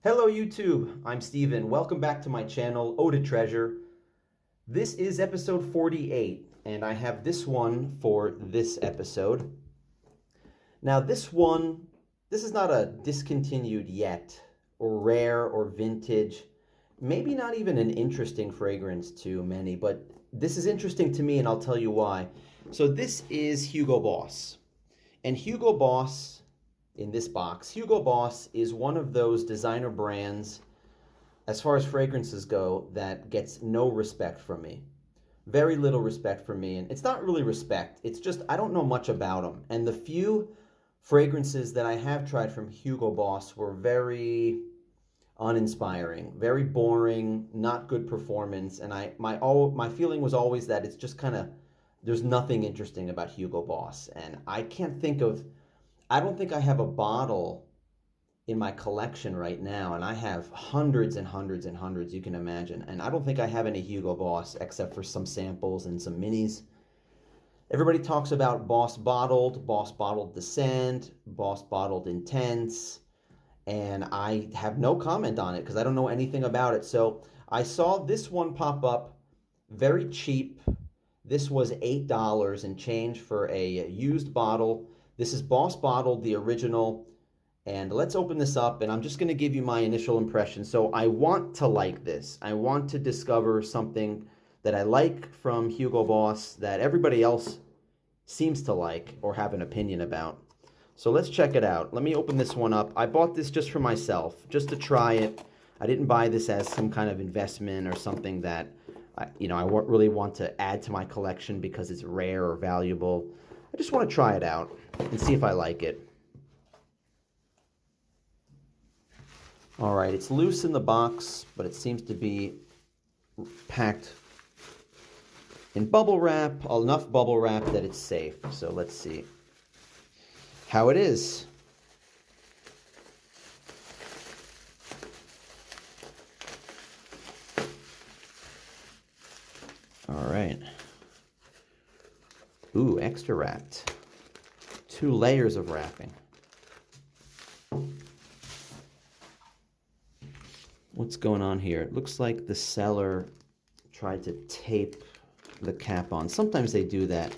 Hello YouTube, I'm Steven. Welcome back to my channel, Eau de Treasure. This is episode 48, and I have this one for this episode. Now this is not a discontinued yet, or rare, or vintage, maybe not even an interesting fragrance to many, but this is interesting to me and I'll tell you why. So this is Hugo Boss, and Hugo Boss, in this box, Hugo Boss is one of those designer brands, as far as fragrances go, that gets no respect from me. Very little respect from me. And it's not really respect. It's just I don't know much about them. And the few fragrances that I have tried from Hugo Boss were very uninspiring, very boring, not good performance. And my feeling was always that it's just kind of, there's nothing interesting about Hugo Boss. And I don't think I have a bottle in my collection right now, and I have hundreds and hundreds and hundreds, you can imagine. And I don't think I have any Hugo Boss except for some samples and some minis. Everybody talks about Boss Bottled Descent, Boss Bottled Intense, and I have no comment on it because I don't know anything about it. So I saw this one pop up, very cheap. This was $8 and change for a used bottle. This is Boss Bottled, the original, and let's open this up, and I'm just going to give you my initial impression. So I want to like this. I want to discover something that I like from Hugo Boss that everybody else seems to like or have an opinion about. So let's check it out. Let me open this one up. I bought this just for myself, just to try it. I didn't buy this as some kind of investment or something that I really want to add to my collection because it's rare or valuable. I just want to try it out and see if I like it. All right, it's loose in the box, but it seems to be packed in bubble wrap, enough bubble wrap that it's safe. So let's see how it is. All right. Ooh, extra wrapped. 2 layers of wrapping. What's going on here? It looks like the seller tried to tape the cap on. Sometimes they do that,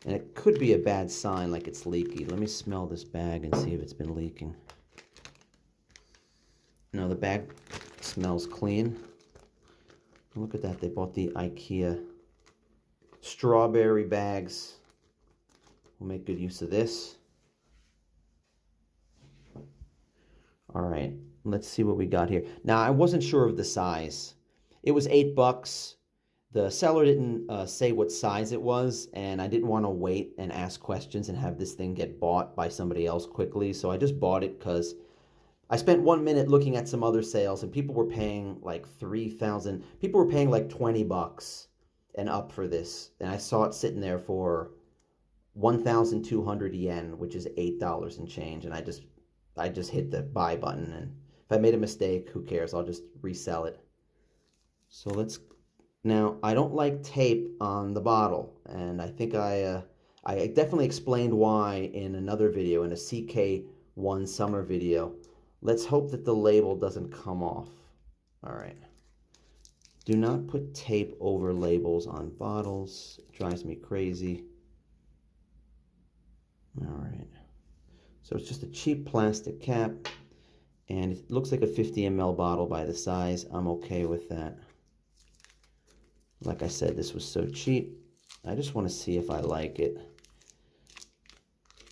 and it could be a bad sign, like it's leaky. Let me smell this bag and see if it's been leaking. No, the bag smells clean. Look at that. They bought the IKEA strawberry bags. We'll make good use of this. All right, let's see what we got here. Now, I wasn't sure of the size. It was $8. The seller didn't say what size it was, and I didn't want to wait and ask questions and have this thing get bought by somebody else quickly. So I just bought it because I spent 1 minute looking at some other sales, and people were paying like $3,000. People were paying like $20 and up for this, and I saw it sitting there for 1,200 yen, which is $8 and change, and I just hit the buy button, and if I made a mistake, who cares? I'll just resell it. So now I don't like tape on the bottle, and I think I definitely explained why in another video, in a CK1 summer video. Let's hope that the label doesn't come off. All right. Do not put tape over labels on bottles. It drives me crazy. All right. So it's just a cheap plastic cap, and it looks like a 50 ml bottle by the size. I'm okay with that. Like I said, this was so cheap. I just want to see if I like it.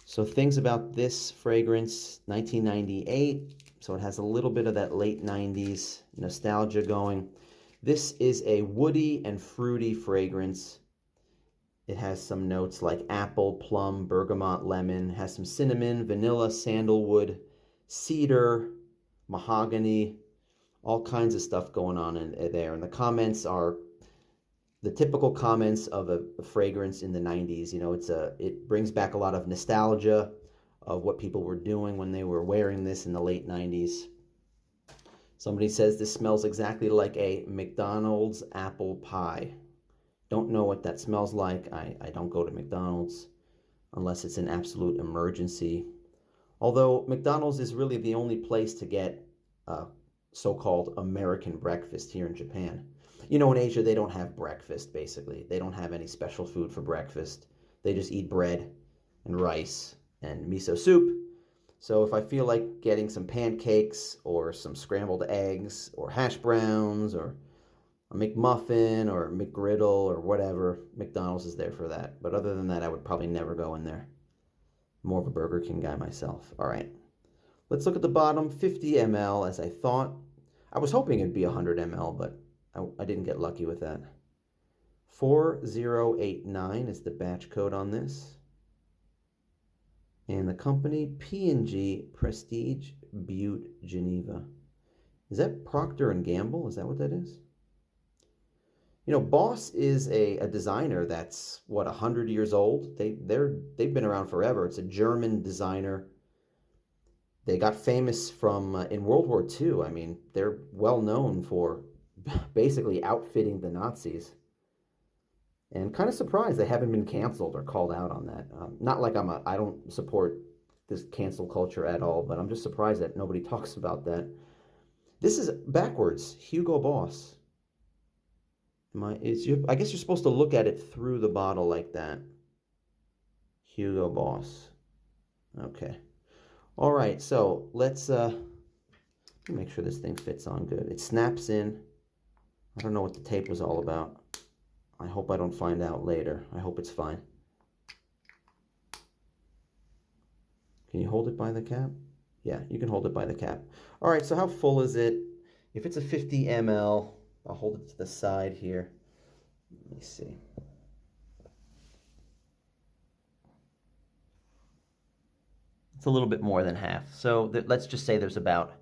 So things about this fragrance, 1998. So it has a little bit of that late 90s nostalgia going. This is a woody and fruity fragrance. It has some notes like apple, plum, bergamot, lemon. It has some cinnamon, vanilla, sandalwood, cedar, mahogany, all kinds of stuff going on in there. And the comments are the typical comments of a fragrance in the 90s. You know, it brings back a lot of nostalgia of what people were doing when they were wearing this in the late 90s. Somebody says this smells exactly like a McDonald's apple pie. Don't know what that smells like. I don't go to McDonald's unless it's an absolute emergency. Although McDonald's is really the only place to get so-called American breakfast here in Japan. You know, in Asia, they don't have breakfast, basically. They don't have any special food for breakfast. They just eat bread and rice and miso soup. So if I feel like getting some pancakes or some scrambled eggs or hash browns or a McMuffin or a McGriddle or whatever, McDonald's is there for that. But other than that, I would probably never go in there. More of a Burger King guy myself. All right. Let's look at the bottom. 50 ml, as I thought. I was hoping it'd be 100 ml, but I didn't get lucky with that. 4089 is the batch code on this. And the company, P&G Prestige Butte Geneva. Is that Procter & Gamble? Is that what that is? You know, Boss is a designer that's, what, 100 years old? They've been around forever. It's a German designer. They got famous from in World War II. I mean, they're well known for basically outfitting the Nazis. And kind of surprised they haven't been canceled or called out on that. Not like I don't support this cancel culture at all, but I'm just surprised that nobody talks about that. This is backwards, Hugo Boss. I guess you're supposed to look at it through the bottle like that. Hugo Boss. Okay. All right, so let's make sure this thing fits on good. It snaps in. I don't know what the tape was all about. I hope I don't find out later. I hope it's fine. Can you hold it by the cap? Yeah, you can hold it by the cap. All right, so how full is it? If it's a 50 ml, I'll hold it to the side here. Let me see. It's a little bit more than half. So let's just say there's about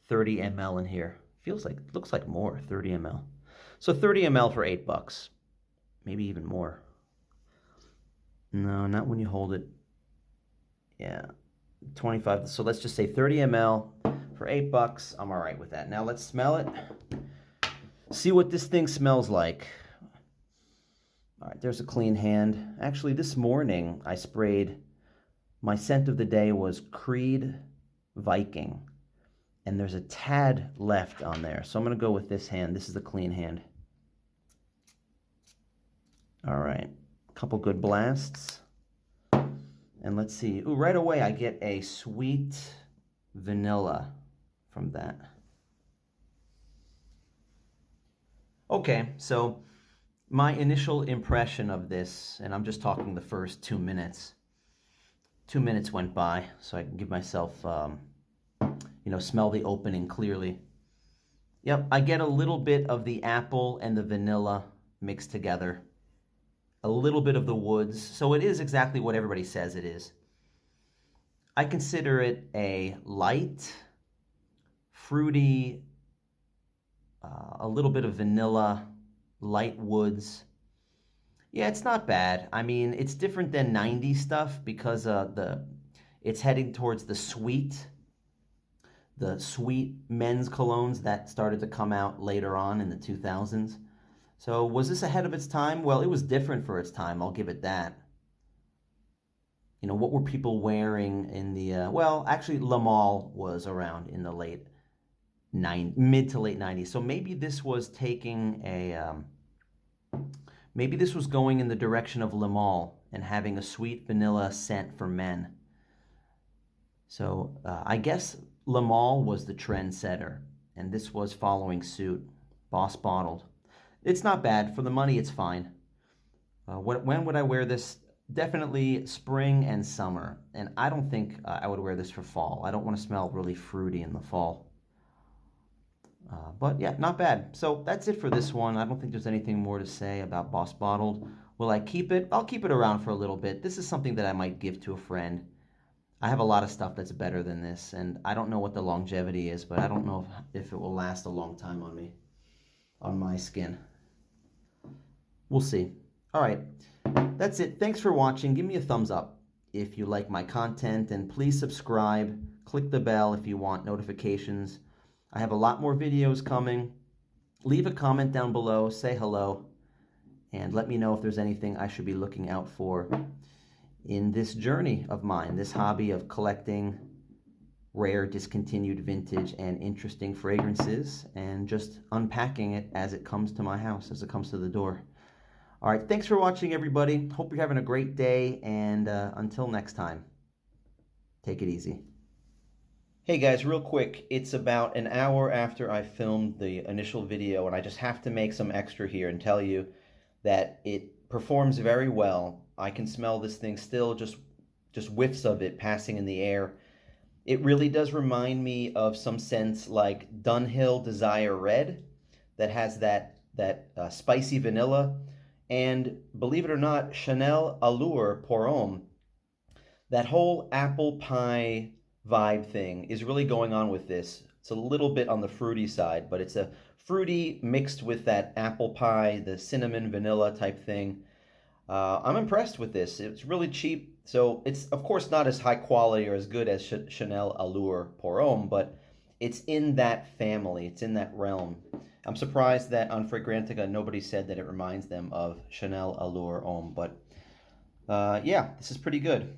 30 ml in here. Looks like more, 30 ml. So 30 ml for $8. Maybe even more. No, not when you hold it. Yeah, 25. So let's just say 30 ml for $8. I'm all right with that. Now let's smell it. See what this thing smells like. All right, there's a clean hand. Actually, this morning I sprayed, my scent of the day was Creed Viking. And there's a tad left on there. So I'm going to go with this hand. This is the clean hand. All right, a couple good blasts. And let's see. Ooh, right away I get a sweet vanilla from that. Okay, so my initial impression of this, and I'm just talking the first 2 minutes. 2 minutes went by, so I can give myself, smell the opening clearly. Yep, I get a little bit of the apple and the vanilla mixed together. A little bit of the woods, so it is exactly what everybody says it is. I consider it a light, fruity, a little bit of vanilla, light woods. Yeah, it's not bad. I mean, it's different than 90s stuff because it's heading towards the sweet men's colognes that started to come out later on in the 2000s. So was this ahead of its time? Well, it was different for its time, I'll give it that. You know, what were people wearing in the, well, actually lemale was around in the mid to late 90s. So maybe this was taking maybe this was going in the direction of lemale and having a sweet vanilla scent for men. So I guess lemale was the trendsetter, and this was following suit. Boss bottled. It's not bad. For the money, it's fine. When would I wear this? Definitely spring and summer. And I don't think I would wear this for fall. I don't want to smell really fruity in the fall. But yeah, not bad. So that's it for this one. I don't think there's anything more to say about Boss Bottled. Will I keep it? I'll keep it around for a little bit. This is something that I might give to a friend. I have a lot of stuff that's better than this, and I don't know what the longevity is, but I don't know if it will last a long time on me, on my skin. We'll see. All right, that's it. Thanks for watching. Give me a thumbs up if you like my content, and please subscribe. Click the bell if you want notifications. I have a lot more videos coming. Leave a comment down below, say hello, and let me know if there's anything I should be looking out for in this journey of mine, this hobby of collecting rare, discontinued vintage and interesting fragrances, and just unpacking it as it comes to my house, as it comes to the door. All right, thanks for watching, everybody. Hope you're having a great day, and until next time, take it easy. Hey guys, real quick, it's about an hour after I filmed the initial video, and I just have to make some extra here and tell you that it performs very well. I can smell this thing still, just whiffs of it passing in the air. It really does remind me of some scents like Dunhill Desire Red that has that spicy vanilla, and believe it or not, Chanel Allure Pour Homme. That whole apple pie vibe thing is really going on with this. It's a little bit on the fruity side, but it's a fruity mixed with that apple pie, the cinnamon vanilla type thing. I'm impressed with this. It's really cheap, so it's of course not as high quality or as good as Chanel Allure Pour Homme, but it's in that family, it's in that realm. I'm surprised that on Fragrantica nobody said that it reminds them of Chanel Allure Homme, but yeah, this is pretty good.